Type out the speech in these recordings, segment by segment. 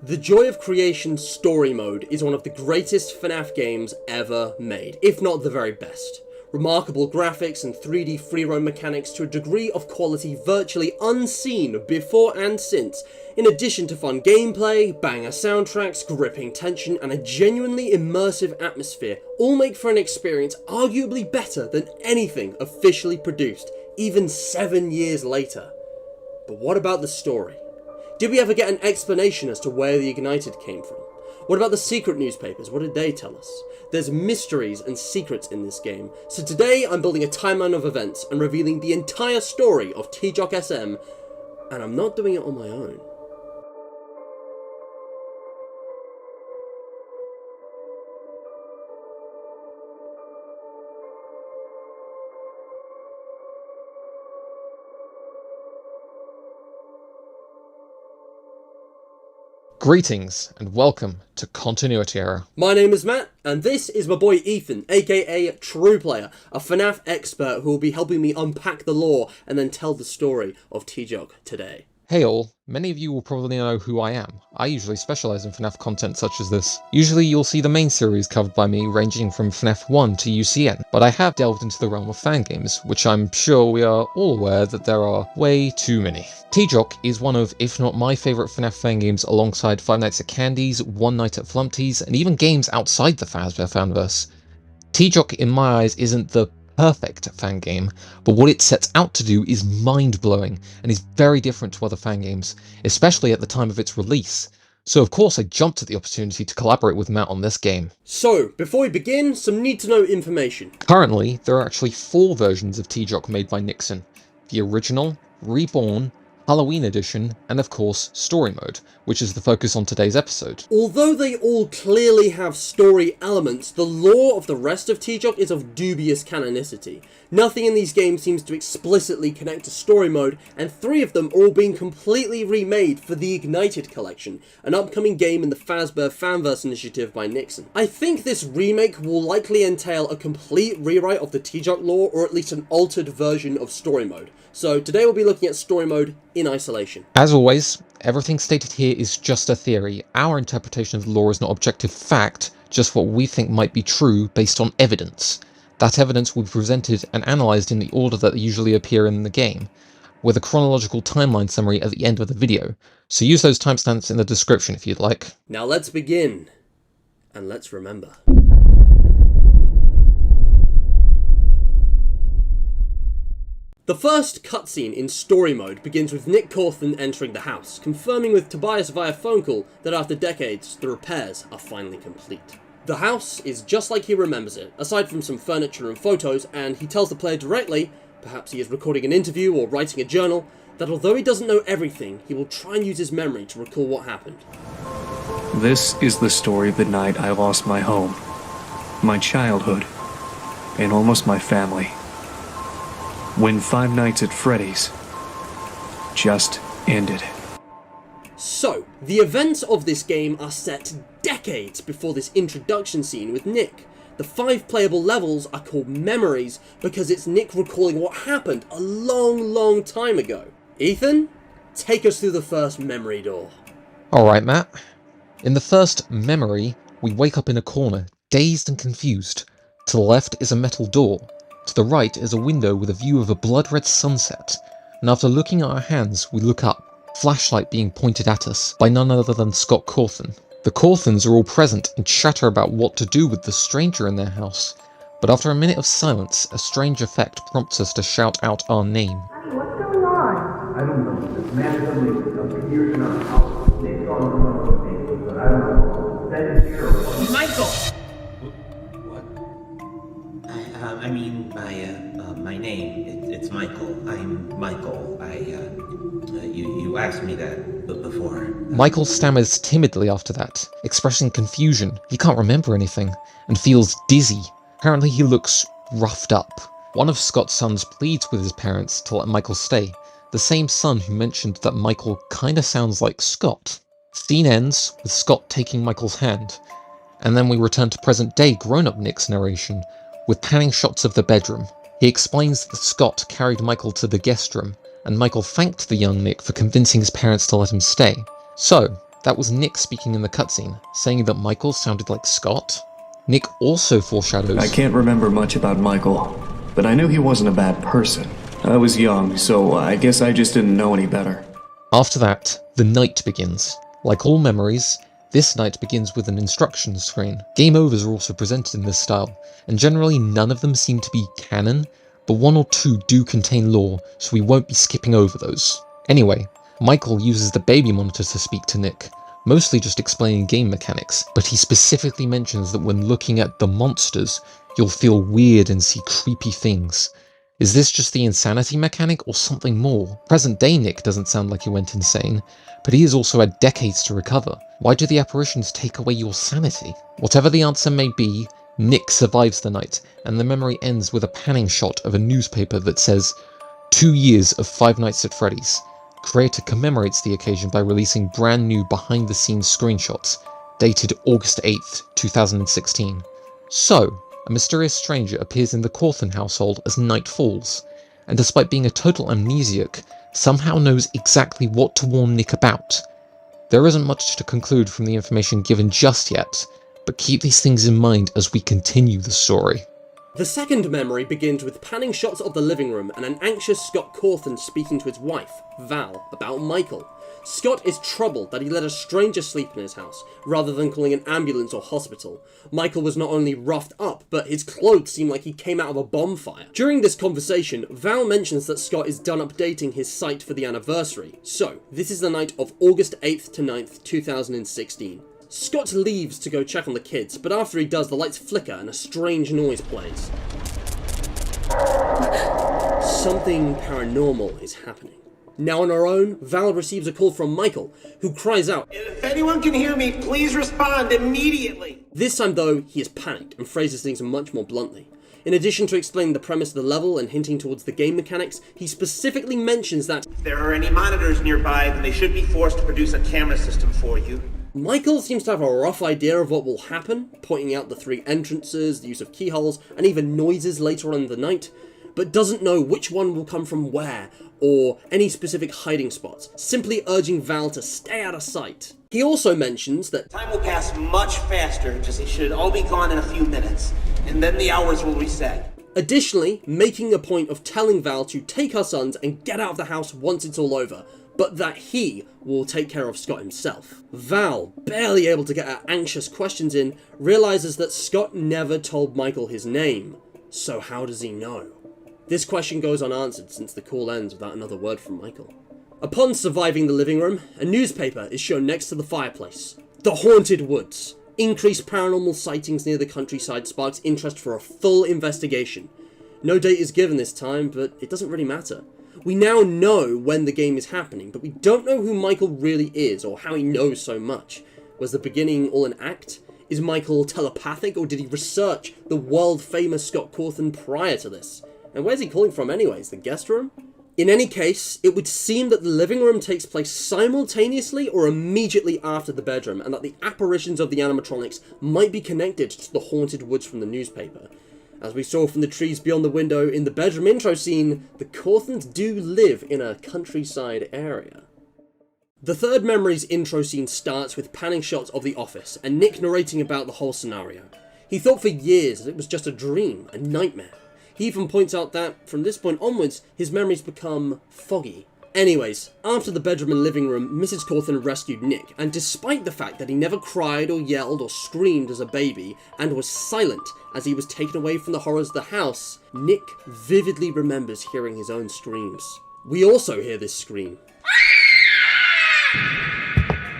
The Joy of Creation story mode is one of the greatest FNaF games ever made, if not the very best. Remarkable graphics and 3D free roam mechanics to a degree of quality virtually unseen before and since, in addition to fun gameplay, banger soundtracks, gripping tension, and a genuinely immersive atmosphere, all make for an experience arguably better than anything officially produced, even 7 years later. But what about the story? Did we ever get an explanation as to where the Ignited came from? What about the secret newspapers? What did they tell us? There's mysteries and secrets in this game, so today I'm building a timeline of events and revealing the entire story of TJOC SM, and I'm not doing it on my own. Greetings and welcome to Continuity Error. My name is Matt, and this is my boy Ethan, aka True Player, a FNaF expert who will be helping me unpack the lore and then tell the story of TJOC today. Hey all, many of you will probably know who I am. I usually specialise in FNaF content such as this. Usually you'll see the main series covered by me ranging from FNaF 1 to UCN, but I have delved into the realm of fangames, which I'm sure we are all aware that there are way too many. TJOC is one of, if not my favourite FNaF fangames alongside Five Nights at Candy's, One Night at Flumpty's, and even games outside the FazBear fanverse. TJOC in my eyes isn't the perfect fangame, but what it sets out to do is mind-blowing and is very different to other fangames, especially at the time of its release. So of course I jumped at the opportunity to collaborate with Matt on this game. So, before we begin, some need-to-know information. Currently, there are actually 4 versions of TJOC made by Nixon. The original, Reborn, Halloween Edition, and of course, Story Mode, which is the focus on today's episode. Although they all clearly have story elements, the lore of the rest of TJOC is of dubious canonicity. Nothing in these games seems to explicitly connect to story mode, and 3 of them are all being completely remade for the Ignited Collection, an upcoming game in the FazBear Fanverse initiative by Nixon. I think this remake will likely entail a complete rewrite of the TJOC lore, or at least an altered version of story mode. So today we'll be looking at story mode in isolation. As always, everything stated here is just a theory. Our interpretation of the lore is not objective fact, just what we think might be true based on evidence. That evidence will be presented and analysed in the order that they usually appear in the game, with a chronological timeline summary at the end of the video, so use those timestamps in the description if you'd like. Now let's begin, and let's remember. The first cutscene in story mode begins with Nick Cawthon entering the house, confirming with Tobias via phone call that after decades, the repairs are finally complete. The house is just like he remembers it, aside from some furniture and photos, and he tells the player directly, perhaps he is recording an interview or writing a journal, that although he doesn't know everything, he will try and use his memory to recall what happened. This is the story of the night I lost my home, my childhood, and almost my family. When Five Nights at Freddy's just ended. So, the events of this game are set decades before this introduction scene with Nick. The 5 playable levels are called memories because it's Nick recalling what happened a long time ago. Ethan, take us through the first memory door. Alright Matt. In the first memory, we wake up in a corner, dazed and confused. To the left is a metal door. To the right is a window with a view of a blood-red sunset, and after looking at our hands, we look up, flashlight being pointed at us by none other than Scott Cawthon. The Cawthons are all present and chatter about what to do with the stranger in their house, but after a minute of silence, a strange effect prompts us to shout out our name. Honey, what's going on? I don't know. This man suddenly appears in our house. Nick's on the phone with me, but I don't know. That is here. Michael! My name, it's Michael. I'm Michael. You asked me that before. Michael stammers timidly after that, expressing confusion. He can't remember anything, and feels dizzy. Apparently he looks roughed up. One of Scott's sons pleads with his parents to let Michael stay, the same son who mentioned that Michael kinda sounds like Scott. Scene ends with Scott taking Michael's hand, and then we return to present-day grown-up Nick's narration, with panning shots of the bedroom. He explains that Scott carried Michael to the guest room, and Michael thanked the young Nick for convincing his parents to let him stay. So, That was Nick speaking in the cutscene, saying that Michael sounded like Scott. Nick also foreshadows... I can't remember much about Michael, but I knew he wasn't a bad person. I was young, so I guess I just didn't know any better. After that, the night begins. Like all memories, this night begins with an instructions screen. Game overs are also presented in this style, and generally none of them seem to be canon, but one or two do contain lore, so we won't be skipping over those. Anyway, Michael uses the baby monitor to speak to Nick, mostly just explaining game mechanics, but he specifically mentions that when looking at the monsters, you'll feel weird and see creepy things. Is this just the insanity mechanic or something more? Present day Nick doesn't sound like he went insane, but he has also had decades to recover. Why do the apparitions take away your sanity? Whatever the answer may be, Nick survives the night, and the memory ends with a panning shot of a newspaper that says, 2 years of Five Nights at Freddy's. Creator commemorates the occasion by releasing brand new behind-the-scenes screenshots, dated August 8th, 2016. So, a mysterious stranger appears in the Cawthon household as night falls, and despite being a total amnesiac, somehow knows exactly what to warn Nick about. There isn't much to conclude from the information given just yet, but keep these things in mind as we continue the story. The second memory begins with panning shots of the living room and an anxious Scott Cawthon speaking to his wife, Val, about Michael. Scott is troubled that he let a stranger sleep in his house, rather than calling an ambulance or hospital. Michael was not only roughed up, but his clothes seem like he came out of a bonfire. During this conversation, Val mentions that Scott is done updating his site for the anniversary. So, this is the night of August 8th to 9th, 2016. Scott leaves to go check on the kids, but after he does, the lights flicker and a strange noise plays. Something paranormal is happening. Now on her own, Val receives a call from Michael, who cries out, "If anyone can hear me, please respond immediately." This time though, he is panicked and phrases things much more bluntly. In addition to explaining the premise of the level and hinting towards the game mechanics, he specifically mentions that If there are any monitors nearby, then they should be forced to produce a camera system for you. Michael seems to have a rough idea of what will happen, pointing out the 3 entrances, the use of keyholes, and even noises later on in the night, but doesn't know which one will come from where, or any specific hiding spots, simply urging Val to stay out of sight. He also mentions that Time will pass much faster, just it should all be gone in a few minutes, and then the hours will reset. additionally making a point of telling Val to take her sons and get out of the house once it's all over, but that he will take care of Scott himself. Val, barely able to get her anxious questions in, realizes that Scott never told Michael his name. So how does he know? This question goes unanswered since the call ends without another word from Michael. Upon surviving the living room, a newspaper is shown next to the fireplace. The Haunted Woods. Increased paranormal sightings near the countryside sparks interest for a full investigation. No date is given this time, but it doesn't really matter. We now know when the game is happening, but we don't know who Michael really is or how he knows so much. Was the beginning all an act? Is Michael telepathic, or did he research the world-famous Scott Cawthon prior to this? And where's he calling from anyways, the guest room? In any case, it would seem that the living room takes place simultaneously or immediately after the bedroom, and that the apparitions of the animatronics might be connected to the Haunted Woods from the newspaper. As we saw from the trees beyond the window in the bedroom intro scene, the Cawthons do live in a countryside area. The third memory's intro scene starts with panning shots of the office, and Nick narrating about the whole scenario. He thought for years that it was just a dream, a nightmare. He even points out that, from this point onwards, his memories become foggy. Anyways, after the bedroom and living room, Mrs. Cawthon rescued Nick, and despite the fact that he never cried or yelled or screamed as a baby, and was silent as he was taken away from the horrors of the house, Nick vividly remembers hearing his own screams. We also hear this scream.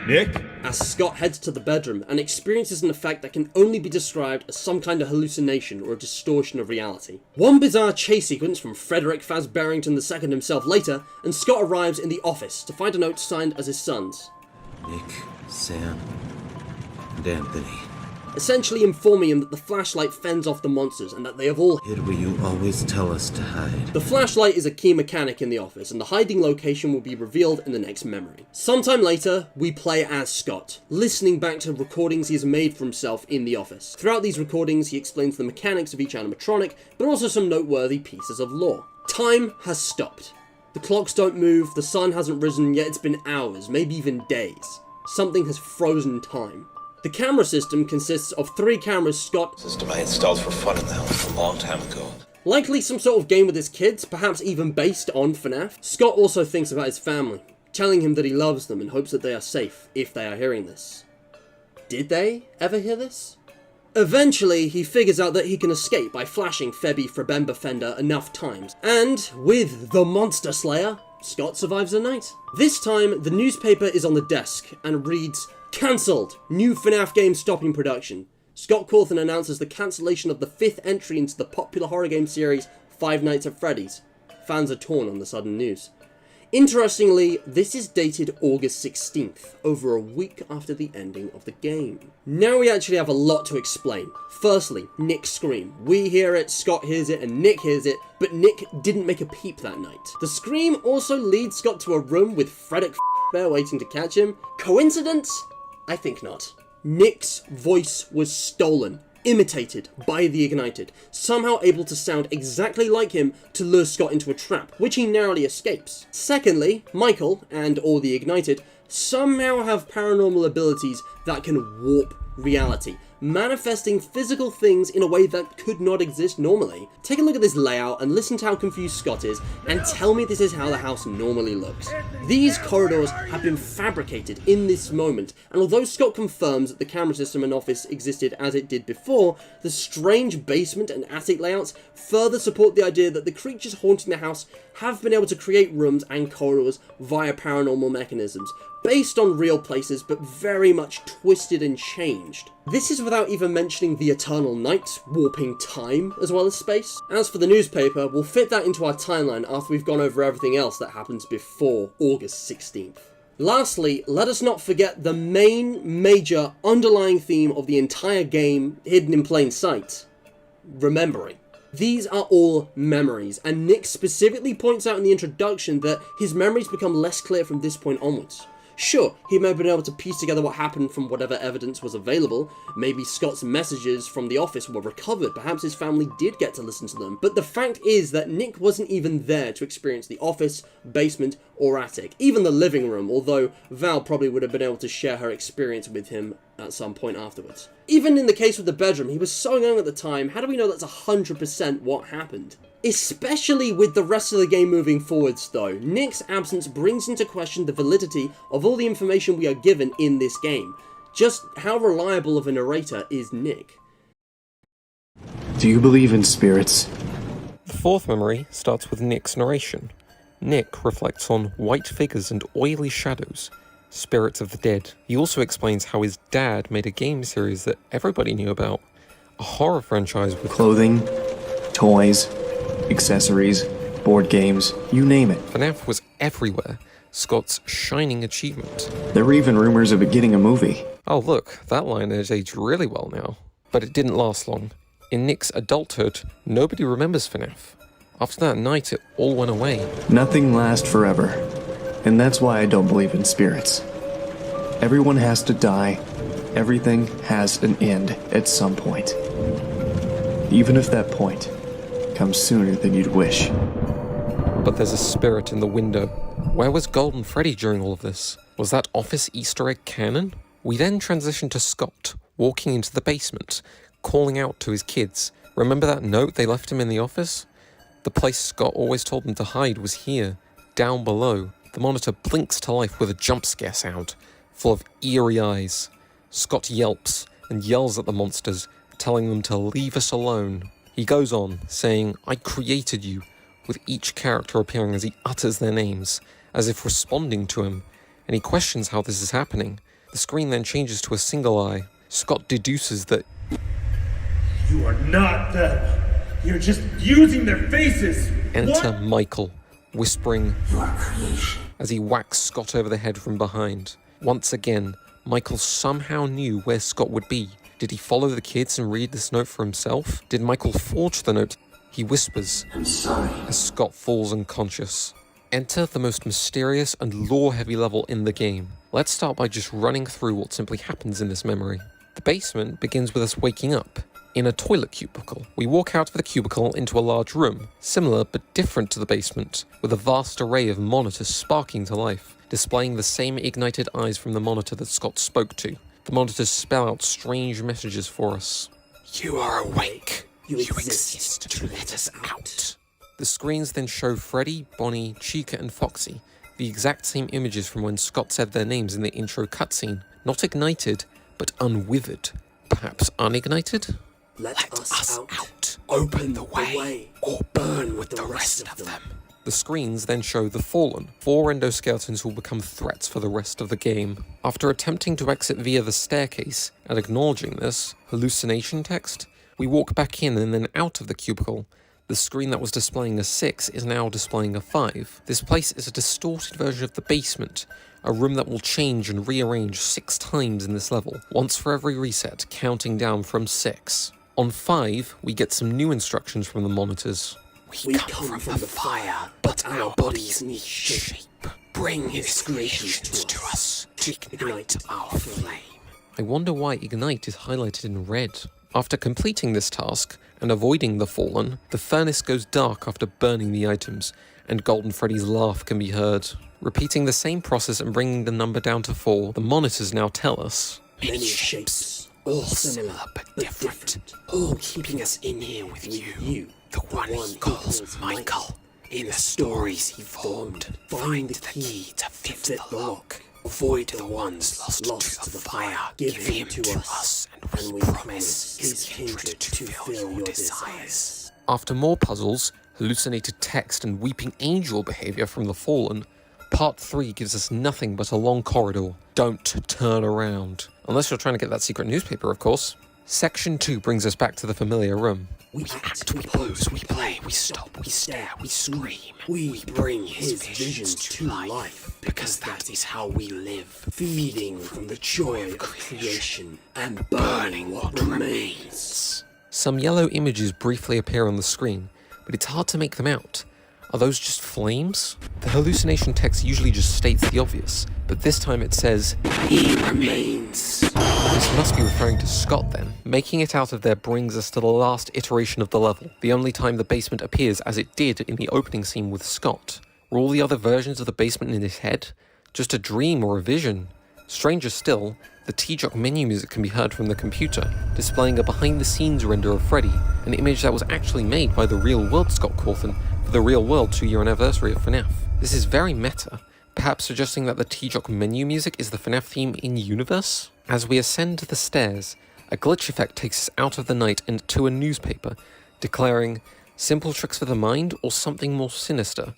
Nick? As Scott heads to the bedroom and experiences an effect that can only be described as some kind of hallucination or a distortion of reality. One bizarre chase sequence from Frederick Fazberington II himself later, and Scott arrives in the office to find a note signed as his son's. Nick, Sam, and Anthony. Essentially informing him that the flashlight fends off the monsters and that they have all Hid where you always tell us to hide. The flashlight is a key mechanic in the office, and the hiding location will be revealed in the next memory. Sometime later, we play as Scott, listening back to recordings he has made for himself in the office. Throughout these recordings, he explains the mechanics of each animatronic, but also some noteworthy pieces of lore. Time has stopped. The clocks don't move, the sun hasn't risen, yet it's been hours, maybe even days. Something has frozen time. The camera system consists of 3 cameras Scott System I installed for fun in the house a long time ago. Likely some sort of game with his kids, perhaps even based on FNaF. Scott also thinks about his family, telling him that he loves them and hopes that they are safe, if they are hearing this. Did they ever hear this? Eventually, he figures out that he can escape by flashing Febby Frebember Fender enough times, and with the Monster Slayer, Scott survives the night. This time, the newspaper is on the desk and reads, "Cancelled! New FNaF game stopping production." Scott Cawthon announces the cancellation of the 5th entry into the popular horror game series Five Nights at Freddy's. Fans are torn on the sudden news. Interestingly, this is dated August 16th, over a week after the ending of the game. Now we actually have a lot to explain. Firstly, Nick's scream. We hear it, Scott hears it, and Nick hears it, but Nick didn't make a peep that night. The scream also leads Scott to a room with Freddy Bear waiting to catch him. Coincidence? I think not. Nick's voice was stolen, imitated by the Ignited, somehow able to sound exactly like him to lure Scott into a trap, which he narrowly escapes. Secondly, Michael, and all the Ignited, somehow have paranormal abilities that can warp reality, manifesting physical things in a way that could not exist normally. Take a look at this layout and listen to how confused Scott is, and tell me this is how the house normally looks. These corridors have been fabricated in this moment, and although Scott confirms that the camera system and office existed as it did before, the strange basement and attic layouts further support the idea that the creatures haunting the house have been able to create rooms and corridors via paranormal mechanisms, based on real places, but very much twisted and changed. This is without even mentioning the eternal night, warping time, as well as space. As for the newspaper, we'll fit that into our timeline after we've gone over everything else that happens before August 16th. Lastly, let us not forget the main, major, underlying theme of the entire game, hidden in plain sight: remembering. These are all memories, and Nick specifically points out in the introduction that his memories become less clear from this point onwards. Sure, he may have been able to piece together what happened from whatever evidence was available. Maybe Scott's messages from the office were recovered, perhaps his family did get to listen to them. But the fact is that Nick wasn't even there to experience the office, basement, or attic, even the living room, although Val probably would have been able to share her experience with him at some point afterwards. Even in the case with the bedroom, he was so young at the time, how do we know that's 100% what happened? Especially with the rest of the game moving forwards though, Nick's absence brings into question the validity of all the information we are given in this game. Just how reliable of a narrator is Nick? Do you believe in spirits? The 4th memory starts with Nick's narration. Nick reflects on white figures and oily shadows, spirits of the dead. He also explains how his dad made a game series that everybody knew about, a horror franchise with Clothing, toys, accessories, board games, you name it. FNaF was everywhere, Scott's shining achievement. There were even rumors of it getting a movie. Oh look, that line has aged really well now. But it didn't last long. In Nick's adulthood, nobody remembers FNaF. After that night, it all went away. Nothing lasts forever, and that's why I don't believe in spirits. Everyone has to die. Everything has an end at some point. Even if that point comes sooner than you'd wish. But there's a spirit in the window. Where was Golden Freddy during all of this? Was that office Easter egg canon? We then transition to Scott, walking into the basement, calling out to his kids. Remember that note they left him in the office? The place Scott always told them to hide was here, down below. The monitor blinks to life with a jump scare sound, full of eerie eyes. Scott yelps and yells at the monsters, telling them to leave us alone. He goes on, saying, "I created you," with each character appearing as he utters their names, as if responding to him, and he questions how this is happening. The screen then changes to a single eye. Scott deduces that you are not them. You're just using their faces. Enter Michael, whispering, "Your creation," as he whacks Scott over the head from behind. Once again, Michael somehow knew where Scott would be. Did he follow the kids and read this note for himself? Did Michael forge the note? He whispers, "I'm sorry," as Scott falls unconscious. Enter the most mysterious and lore-heavy level in the game. Let's start by just running through what simply happens in this memory. The basement begins with us waking up. in a toilet cubicle. We walk out of the cubicle into a large room, similar but different to the basement, with a vast array of monitors sparking to life, displaying the same ignited eyes from the monitor that Scott spoke to. The monitors spell out strange messages for us. You are awake. You exist to let us out. The screens then show Freddy, Bonnie, Chica and Foxy, the exact same images from when Scott said their names in the intro cutscene. Not ignited, but unwithered. Perhaps unignited? Let us out. Open the way, or burn with the rest of them. The screens then show the Fallen, 4 endoskeletons who will become threats for the rest of the game. After attempting to exit via the staircase, and acknowledging this hallucination text, we walk back in and then out of the cubicle. The screen that was displaying a 6 is now displaying a 5. This place is a distorted version of the basement, a room that will change and rearrange 6 times in this level, once for every reset, counting down from 6. On 5, we get some new instructions from the monitors. We come from the fire, but our bodies need shape. Bring his creations to us to ignite our flame. I wonder why ignite is highlighted in red. After completing this task, and avoiding the Fallen, the furnace goes dark after burning the items, and Golden Freddy's laugh can be heard. Repeating the same process and bringing the number down to 4, the monitors now tell us, many shapes, all similar but different, all keeping us in here with you. The one he calls Michael. In the stories he formed, find the key to fit the lock. Avoid the ones lost to the fire. Give him to us, and we promise his kindred to fulfill your desires. After more puzzles, hallucinated text and weeping angel behavior from the Fallen, Part 3 gives us nothing but a long corridor. Don't turn around. Unless you're trying to get that secret newspaper, of course. Section 2 brings us back to the familiar room. We act, we pose, we play, we stop, we stare, we scream. We bring his visions to life, because that is how we live. Feeding from the joy of creation and burning what remains. Some yellow images briefly appear on the screen, but it's hard to make them out. Are those just flames? The hallucination text usually just states the obvious, but this time it says, he remains. This must be referring to Scott then. Making it out of there brings us to the last iteration of the level, the only time the basement appears as it did in the opening scene with Scott. Were all the other versions of the basement in his head? Just a dream or a vision? Stranger still, the TJOC menu music can be heard from the computer, displaying a behind-the-scenes render of Freddy, an image that was actually made by the real-world Scott Cawthon for the Real World 2-year anniversary of FNaF. This is very meta, perhaps suggesting that the TJOC menu music is the FNaF theme in-universe? As we ascend the stairs, a glitch effect takes us out of the night and to a newspaper, declaring, simple tricks for the mind or something more sinister.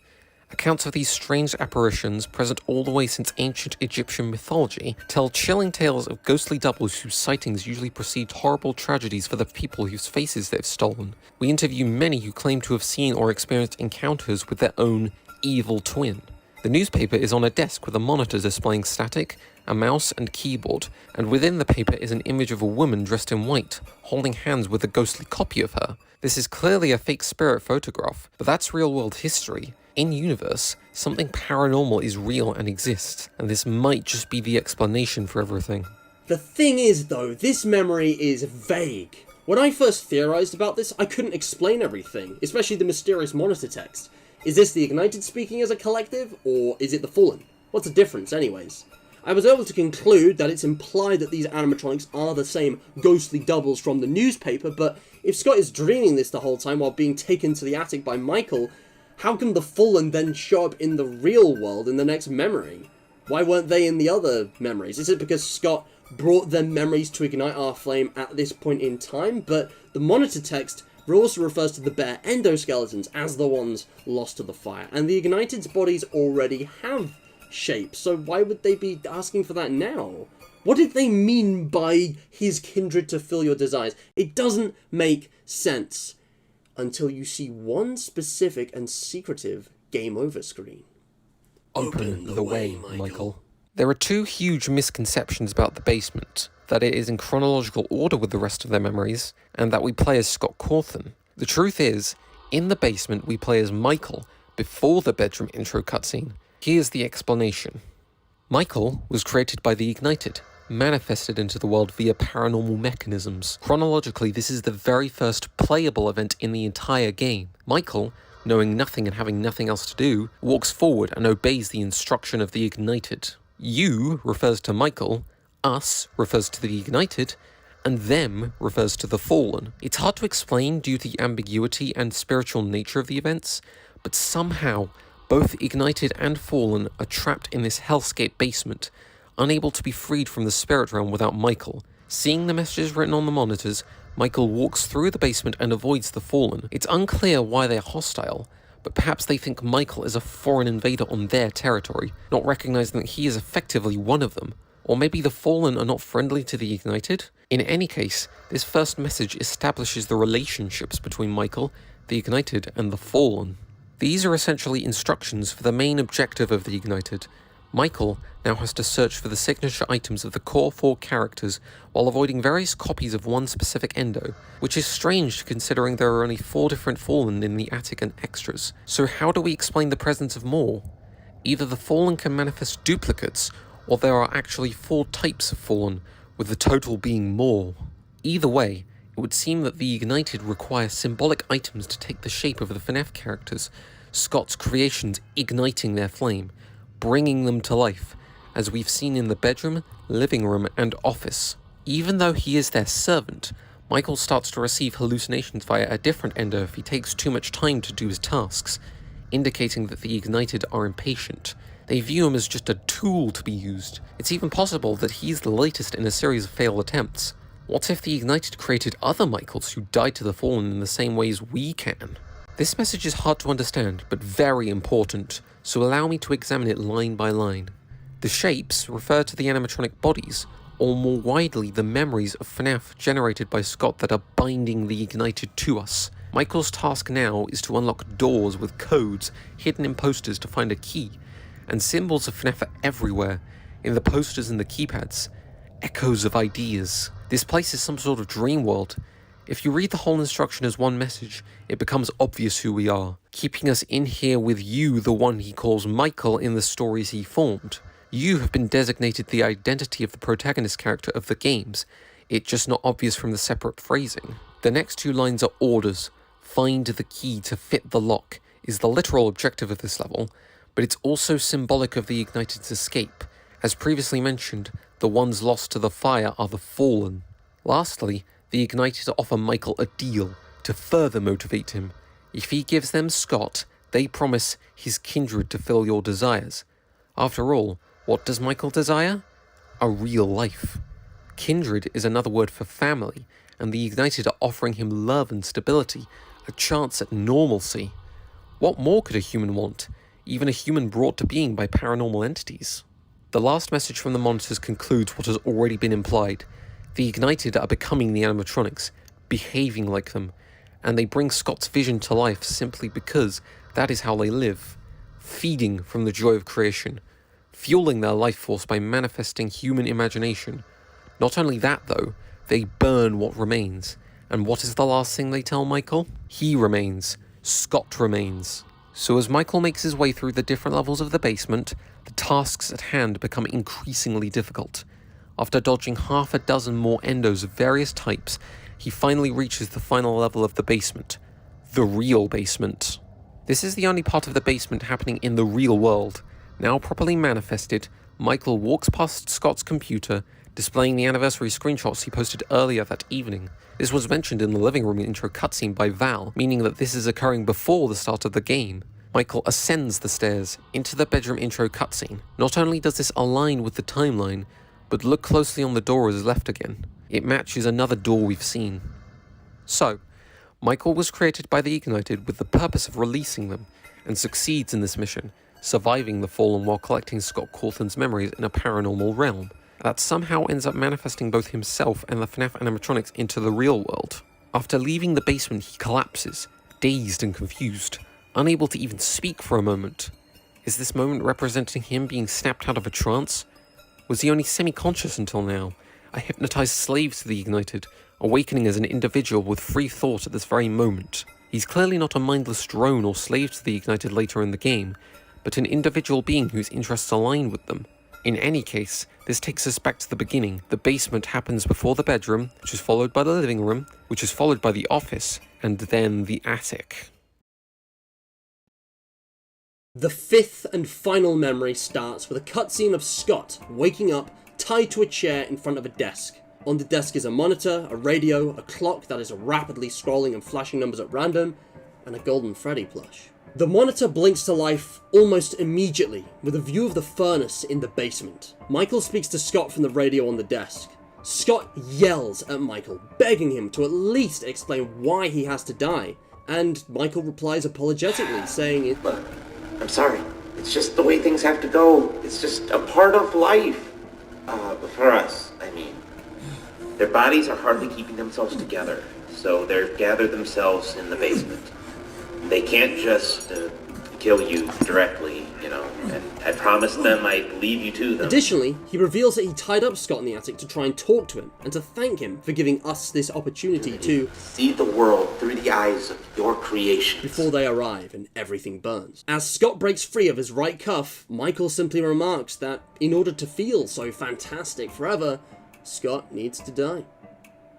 Accounts of these strange apparitions, present all the way since ancient Egyptian mythology, tell chilling tales of ghostly doubles whose sightings usually precede horrible tragedies for the people whose faces they've stolen. We interview many who claim to have seen or experienced encounters with their own evil twin. The newspaper is on a desk with a monitor displaying static, a mouse and keyboard, and within the paper is an image of a woman dressed in white, holding hands with a ghostly copy of her. This is clearly a fake spirit photograph, but that's real-world history. In-universe, something paranormal is real and exists, and this might just be the explanation for everything. The thing is, though, this memory is vague. When I first theorized about this, I couldn't explain everything, especially the mysterious monitor text. Is this the Ignited speaking as a collective, or is it the Fallen? What's the difference, anyways? I was able to conclude that it's implied that these animatronics are the same ghostly doubles from the newspaper, but if Scott is dreaming this the whole time while being taken to the attic by Michael, how can the Fallen then show up in the real world in the next memory? Why weren't they in the other memories? Is it because Scott brought them memories to ignite our flame at this point in time? But the monitor text also refers to the bare endoskeletons as the ones lost to the fire, and the Ignited's bodies already have shape, so why would they be asking for that now? What did they mean by his kindred to fill your desires? It doesn't make sense until you see one specific and secretive game over screen. Open the way, Michael. There are two huge misconceptions about the basement: that it is in chronological order with the rest of their memories, and that we play as Scott Cawthon. The truth is, in the basement we play as Michael before the bedroom intro cutscene. Here's the explanation. Michael was created by the Ignited, manifested into the world via paranormal mechanisms. Chronologically, this is the very first playable event in the entire game. Michael, knowing nothing and having nothing else to do, walks forward and obeys the instruction of the Ignited. You refers to Michael, us refers to the Ignited, and them refers to the Fallen. It's hard to explain due to the ambiguity and spiritual nature of the events, but somehow both Ignited and Fallen are trapped in this hellscape basement, unable to be freed from the spirit realm without Michael. Seeing the messages written on the monitors, Michael walks through the basement and avoids the Fallen. It's unclear why they're hostile, but perhaps they think Michael is a foreign invader on their territory, not recognizing that he is effectively one of them. Or maybe the Fallen are not friendly to the Ignited? In any case, this first message establishes the relationships between Michael, the Ignited, and the Fallen. These are essentially instructions for the main objective of the Ignited. Michael now has to search for the signature items of the core 4 characters while avoiding various copies of one specific endo, which is strange considering there are only 4 different Fallen in the attic and extras. So how do we explain the presence of more? Either the Fallen can manifest duplicates, or there are actually 4 types of Fallen, with the total being more. Either way, it would seem that the Ignited require symbolic items to take the shape of the FNaF characters, Scott's creations igniting their flame, bringing them to life, as we've seen in the bedroom, living room, and office. Even though he is their servant, Michael starts to receive hallucinations via a different endo if he takes too much time to do his tasks, indicating that the Ignited are impatient. They view him as just a tool to be used. It's even possible that he's the latest in a series of failed attempts. What if the Ignited created other Michaels who died to the Fallen in the same ways we can? This message is hard to understand, but very important, so allow me to examine it line by line. The shapes refer to the animatronic bodies, or more widely the memories of FNaF generated by Scott that are binding the Ignited to us. Michael's task now is to unlock doors with codes hidden in posters to find a key, and symbols of FNaF are everywhere, in the posters and the keypads. Echoes of ideas. This place is some sort of dream world. If you read the whole instruction as one message, it becomes obvious who we are, keeping us in here with you, the one he calls Michael in the stories he formed. You have been designated the identity of the protagonist character of the games, it's just not obvious from the separate phrasing. The next 2 lines are orders. Find the key to fit the lock is the literal objective of this level, but it's also symbolic of the Ignited's escape. As previously mentioned, the ones lost to the fire are the Fallen. Lastly, the Ignited offer Michael a deal to further motivate him. If he gives them Scott, they promise his kindred to fill your desires. After all, what does Michael desire? A real life. Kindred is another word for family, and the Ignited are offering him love and stability, a chance at normalcy. What more could a human want? Even a human brought to being by paranormal entities. The last message from the monitors concludes what has already been implied. The Ignited are becoming the animatronics, behaving like them, and they bring Scott's vision to life simply because that is how they live, feeding from the joy of creation, fueling their life force by manifesting human imagination. Not only that though, they burn what remains. And what is the last thing they tell Michael? He remains. Scott remains. So as Michael makes his way through the different levels of the basement, the tasks at hand become increasingly difficult. After dodging half a dozen more endos of various types, he finally reaches the final level of the basement. The real basement. This is the only part of the basement happening in the real world. Now properly manifested, Michael walks past Scott's computer, displaying the anniversary screenshots he posted earlier that evening. This was mentioned in the living room intro cutscene by Val, meaning that this is occurring before the start of the game. Michael ascends the stairs into the bedroom intro cutscene. Not only does this align with the timeline, but look closely on the door as left again. It matches another door we've seen. So, Michael was created by the Ignited with the purpose of releasing them, and succeeds in this mission, surviving the Fallen while collecting Scott Cawthon's memories in a paranormal realm that somehow ends up manifesting both himself and the FNaF animatronics into the real world. After leaving the basement, he collapses, dazed and confused, unable to even speak for a moment. Is this moment representing him being snapped out of a trance? Was he only semi-conscious until now, a hypnotized slave to the Ignited, awakening as an individual with free thought at this very moment? He's clearly not a mindless drone or slave to the Ignited later in the game, but an individual being whose interests align with them. In any case, this takes us back to the beginning. The basement happens before the bedroom, which is followed by the living room, which is followed by the office, and then the attic. The fifth and final memory starts with a cutscene of Scott waking up tied to a chair in front of a desk. On the desk is a monitor, a radio, a clock that is rapidly scrolling and flashing numbers at random, and a golden Freddy plush. The monitor blinks to life almost immediately with a view of the furnace in the basement. Michael speaks to Scott from the radio on the desk. Scott yells at Michael, begging him to at least explain why he has to die, and Michael replies apologetically, saying, Look, I'm sorry. It's just the way things have to go. It's just a part of life. For us, I mean. Their bodies are hardly keeping themselves together, so they've gathered themselves in the basement. They can't just kill you directly, you know, and I promised them I'd leave you to them. Additionally, he reveals that he tied up Scott in the attic to try and talk to him, and to thank him for giving us this opportunity to see the world through the eyes of your creation before they arrive and everything burns. As Scott breaks free of his right cuff, Michael simply remarks that in order to feel so fantastic forever, Scott needs to die.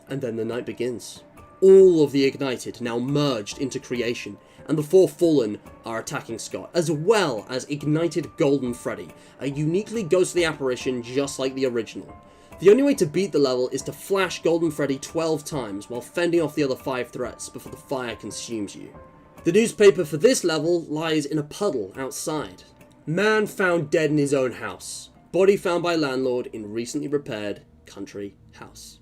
And then the night begins. All of the Ignited now merged into creation, and the four Fallen are attacking Scott, as well as Ignited Golden Freddy, a uniquely ghostly apparition just like the original. The only way to beat the level is to flash Golden Freddy 12 times while fending off the other 5 threats before the fire consumes you. The newspaper for this level lies in a puddle outside. Man found dead in his own house. Body found by landlord in recently repaired country house.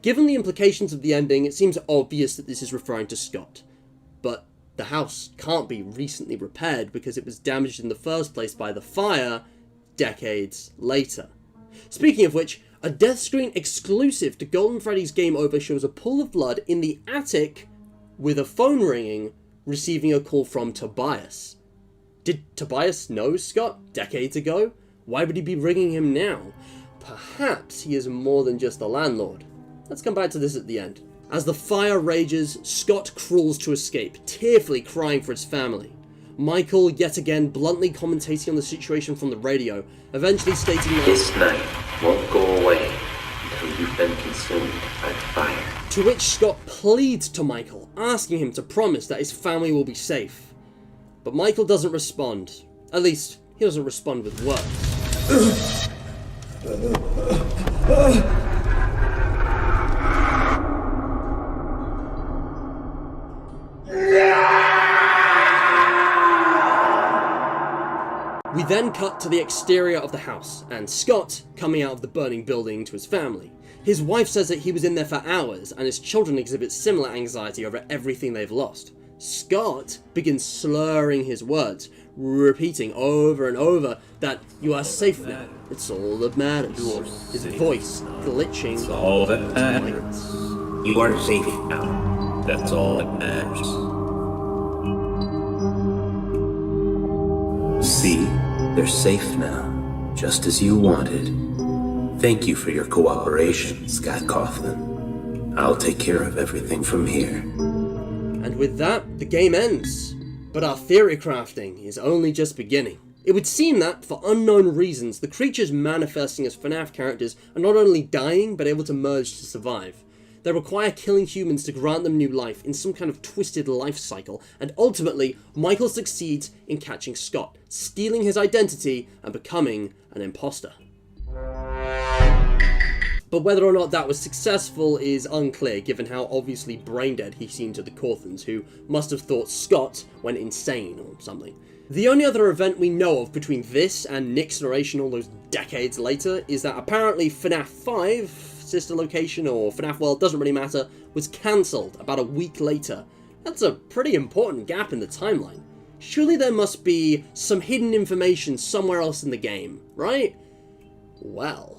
Given the implications of the ending, it seems obvious that this is referring to Scott. But the house can't be recently repaired because it was damaged in the first place by the fire decades later. Speaking of which, a death screen exclusive to Golden Freddy's Game Over shows a pool of blood in the attic with a phone ringing, receiving a call from Tobias. Did Tobias know Scott decades ago? Why would he be ringing him now? Perhaps he is more than just the landlord. Let's come back to this at the end. As the fire rages, Scott crawls to escape, tearfully crying for his family. Michael, yet again, bluntly commentating on the situation from the radio, eventually stating that this night won't go away until you've been consumed by the fire. To which Scott pleads to Michael, asking him to promise that his family will be safe. But Michael doesn't respond. At least, he doesn't respond with words. We then cut to the exterior of the house, and Scott coming out of the burning building to his family. His wife says that he was in there for hours, and his children exhibit similar anxiety over everything they've lost. Scott begins slurring his words, repeating over and over that you are safe now. It's all that matters. His voice glitching. It's all that matters. You are safe now. That's all that matters. See, they're safe now, just as you wanted. Thank you for your cooperation, Scott Coughlin. I'll take care of everything from here. And with that, the game ends. But our theory crafting is only just beginning. It would seem that, for unknown reasons, the creatures manifesting as FNaF characters are not only dying, but able to merge to survive. They require killing humans to grant them new life in some kind of twisted life cycle, and ultimately, Michael succeeds in catching Scott, stealing his identity and becoming an imposter. But whether or not that was successful is unclear, given how obviously brain-dead he seemed to the Cawthons, who must have thought Scott went insane or something. The only other event we know of between this and Nick's narration all those decades later is that apparently FNaF 5, sister location or FNaF World, doesn't really matter, was cancelled about a week later. That's a pretty important gap in the timeline. Surely there must be some hidden information somewhere else in the game, right? Well...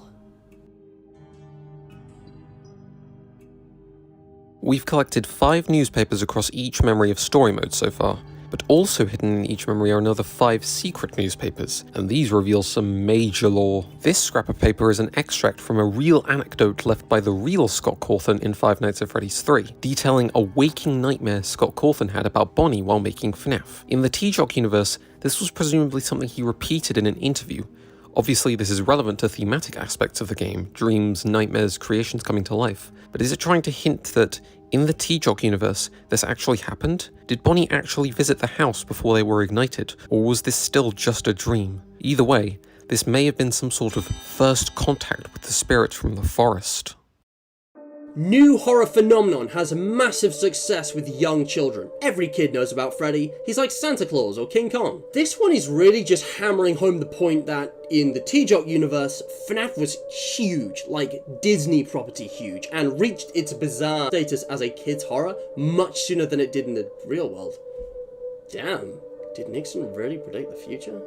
We've collected 5 newspapers across each memory of story mode so far, but also hidden in each memory are another 5 secret newspapers, and these reveal some major lore. This scrap of paper is an extract from a real anecdote left by the real Scott Cawthon in Five Nights at Freddy's 3, detailing a waking nightmare Scott Cawthon had about Bonnie while making FNaF. In the TJOC universe, this was presumably something he repeated in an interview, Obviously, this is relevant to thematic aspects of the game, dreams, nightmares, creations coming to life, but is it trying to hint that in the TJOC universe, this actually happened? Did Bonnie actually visit the house before they were ignited, or was this still just a dream? Either way, this may have been some sort of first contact with the spirits from the forest. New horror phenomenon has massive success with young children. Every kid knows about Freddy. He's like Santa Claus or King Kong. This one is really just hammering home the point that in the TJOC universe, FNaF was huge, like Disney property huge, and reached its bizarre status as a kid's horror much sooner than it did in the real world. Damn, did Nixon really predict the future?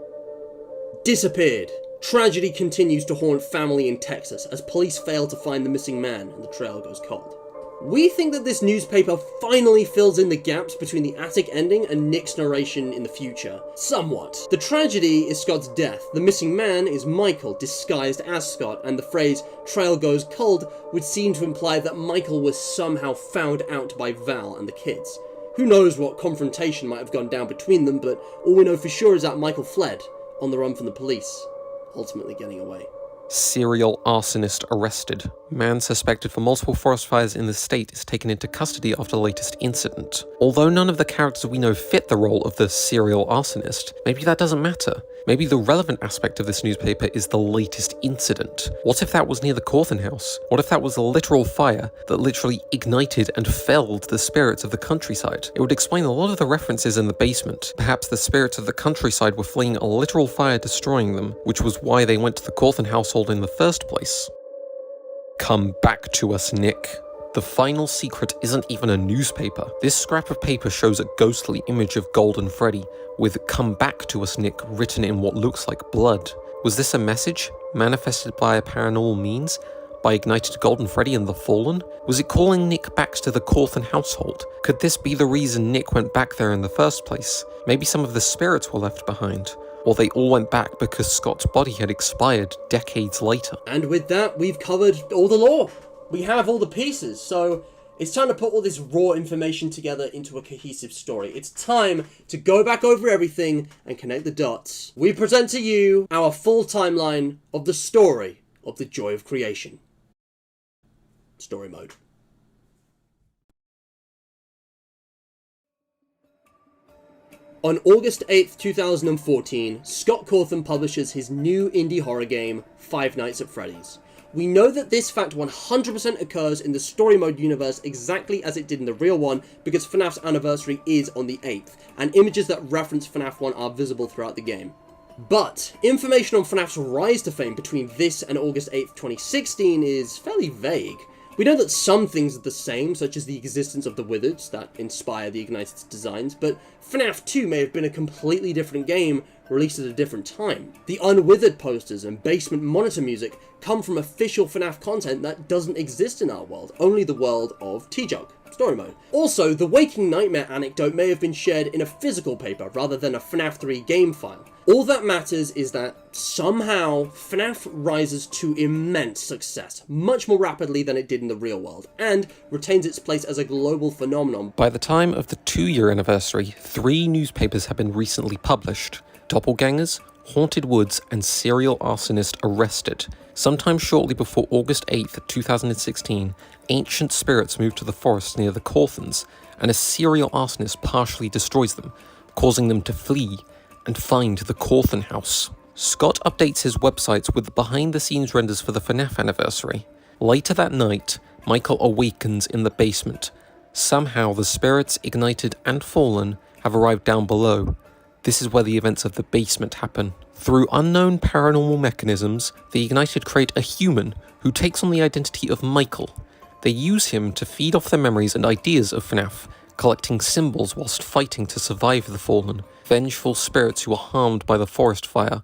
Disappeared. Tragedy continues to haunt family in Texas as police fail to find the missing man and the trail goes cold. We think that this newspaper finally fills in the gaps between the attic ending and Nick's narration in the future. Somewhat. The tragedy is Scott's death, the missing man is Michael disguised as Scott, and the phrase trail goes cold would seem to imply that Michael was somehow found out by Val and the kids. Who knows what confrontation might have gone down between them, but all we know for sure is that Michael fled, on the run from the police, ultimately getting away. Serial arsonist arrested. Man suspected for multiple forest fires in the state is taken into custody after the latest incident. Although none of the characters we know fit the role of the serial arsonist, maybe that doesn't matter. Maybe the relevant aspect of this newspaper is the latest incident. What if that was near the Cawthon house? What if that was a literal fire that literally ignited and felled the spirits of the countryside? It would explain a lot of the references in the basement. Perhaps the spirits of the countryside were fleeing a literal fire destroying them, which was why they went to the Cawthon household in the first place. Come back to us, Nick. The final secret isn't even a newspaper. This scrap of paper shows a ghostly image of Golden Freddy, with "Come back to us, Nick" written in what looks like blood. Was this a message, manifested by a paranormal means? By ignited Golden Freddy and the Fallen? Was it calling Nick back to the Cawthon household? Could this be the reason Nick went back there in the first place? Maybe some of the spirits were left behind. Or they all went back because Scott's body had expired decades later. And with that, we've covered all the lore. We have all the pieces, so it's time to put all this raw information together into a cohesive story. It's time to go back over everything and connect the dots. We present to you our full timeline of the story of the joy of creation. Story mode. On August 8th, 2014, Scott Cawthon publishes his new indie horror game, Five Nights at Freddy's. We know that this fact 100% occurs in the story mode universe exactly as it did in the real one because FNAF's anniversary is on the 8th, and images that reference FNAF 1 are visible throughout the game. But information on FNAF's rise to fame between this and August 8th, 2016 is fairly vague. We know that some things are the same, such as the existence of the Wizards that inspire the Ignited's designs, but FNAF 2 may have been a completely different game released at a different time. The Unwithered posters and basement monitor music come from official FNAF content that doesn't exist in our world, only the world of TJOC. Story mode. Also, the Waking Nightmare anecdote may have been shared in a physical paper rather than a FNAF 3 game file. All that matters is that somehow FNAF rises to immense success, much more rapidly than it did in the real world, and retains its place as a global phenomenon. By the time of the 2-year anniversary, 3 newspapers have been recently published: Doppelgangers, Haunted Woods, and Serial Arsonist Arrested. Sometime shortly before August 8th, 2016, ancient spirits move to the forest near the Cawthons, and a serial arsonist partially destroys them, causing them to flee and find the Cawthon house. Scott updates his websites with behind-the-scenes renders for the FNAF anniversary. Later that night, Michael awakens in the basement. Somehow the spirits, Ignited and Fallen, have arrived down below. This is where the events of the basement happen. Through unknown paranormal mechanisms, the Ignited create a human who takes on the identity of Michael. They use him to feed off their memories and ideas of FNAF, collecting symbols whilst fighting to survive the Fallen, vengeful spirits who are harmed by the forest fire.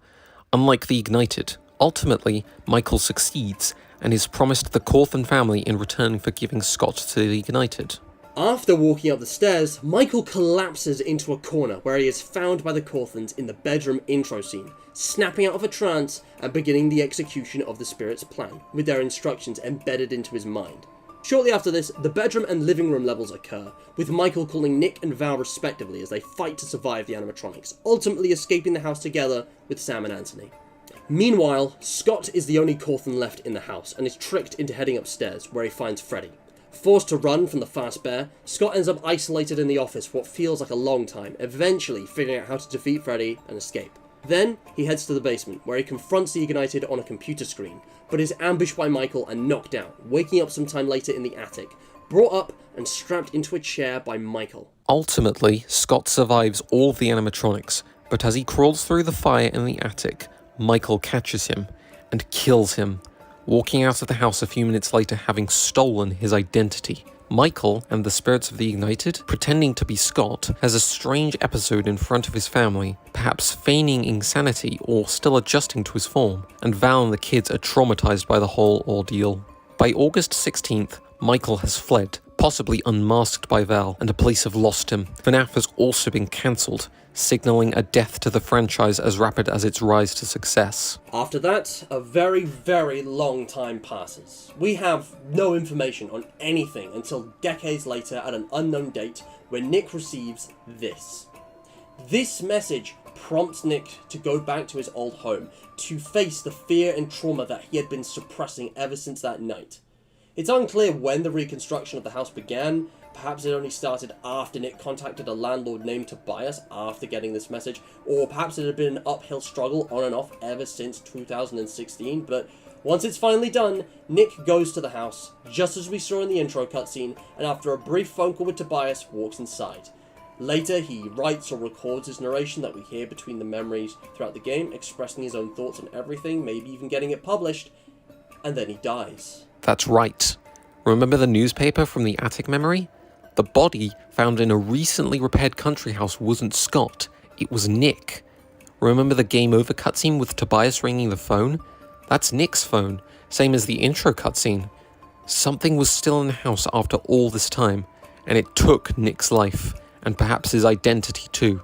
Unlike the Ignited, ultimately, Michael succeeds, and is promised the Cawthon family in return for giving Scott to the Ignited. After walking up the stairs, Michael collapses into a corner where he is found by the Cawthons in the bedroom intro scene, snapping out of a trance and beginning the execution of the spirit's plan, with their instructions embedded into his mind. Shortly after this, the bedroom and living room levels occur, with Michael calling Nick and Val respectively as they fight to survive the animatronics, ultimately escaping the house together with Sam and Anthony. Meanwhile, Scott is the only Cawthon left in the house and is tricked into heading upstairs, where he finds Freddy. Forced to run from the fast bear, Scott ends up isolated in the office for what feels like a long time, eventually figuring out how to defeat Freddy and escape. Then, he heads to the basement, where he confronts the Ignited on a computer screen, but is ambushed by Michael and knocked out, waking up sometime later in the attic, brought up and strapped into a chair by Michael. Ultimately, Scott survives all of the animatronics, but as he crawls through the fire in the attic, Michael catches him and kills him, walking out of the house a few minutes later having stolen his identity. Michael and the spirits of the Ignited, pretending to be Scott, has a strange episode in front of his family, perhaps feigning insanity or still adjusting to his form, and Val and the kids are traumatized by the whole ordeal. By August 16th, Michael has fled, possibly unmasked by Val, and the police have lost him. FNaF has also been cancelled, signalling a death to the franchise as rapid as its rise to success. After that, a very, very long time passes. We have no information on anything until decades later at an unknown date when Nick receives this. This message prompts Nick to go back to his old home, to face the fear and trauma that he had been suppressing ever since that night. It's unclear when the reconstruction of the house began. Perhaps it only started after Nick contacted a landlord named Tobias after getting this message, or perhaps it had been an uphill struggle on and off ever since 2016, but once it's finally done, Nick goes to the house, just as we saw in the intro cutscene, and after a brief phone call with Tobias, walks inside. Later, he writes or records his narration that we hear between the memories throughout the game, expressing his own thoughts on everything, maybe even getting it published, and then he dies. That's right. Remember the newspaper from the attic memory? The body found in a recently repaired country house wasn't Scott, it was Nick. Remember the game over cutscene with Tobias ringing the phone? That's Nick's phone, same as the intro cutscene. Something was still in the house after all this time, and it took Nick's life, and perhaps his identity too.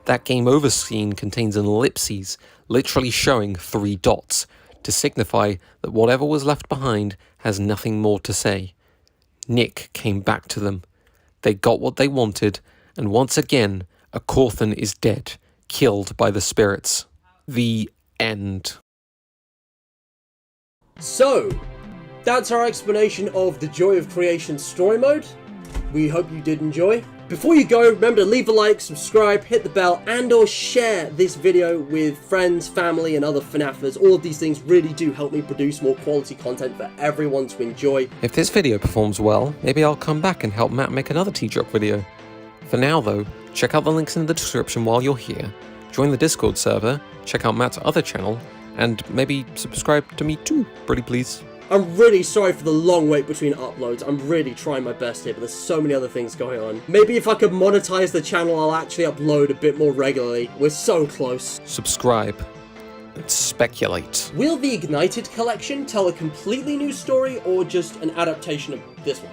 That game over scene contains an ellipses, literally showing 3 dots, to signify that whatever was left behind has nothing more to say. Nick came back to them. They got what they wanted, and once again, a Cawthon is dead, killed by the spirits. The end. So, that's our explanation of the Joy of Creation story mode. We hope you did enjoy. Before you go, remember to leave a like, subscribe, hit the bell, and or share this video with friends, family, and other FNAFers. All of these things really do help me produce more quality content for everyone to enjoy. If this video performs well, maybe I'll come back and help Matt make another TJOC video. For now though, check out the links in the description while you're here, join the Discord server, check out Matt's other channel, and maybe subscribe to me too, pretty please. I'm really sorry for the long wait between uploads. I'm really trying my best here, but there's so many other things going on. Maybe if I could monetize the channel, I'll actually upload a bit more regularly. We're so close. Subscribe and speculate. Will the Ignited collection tell a completely new story or just an adaptation of this one?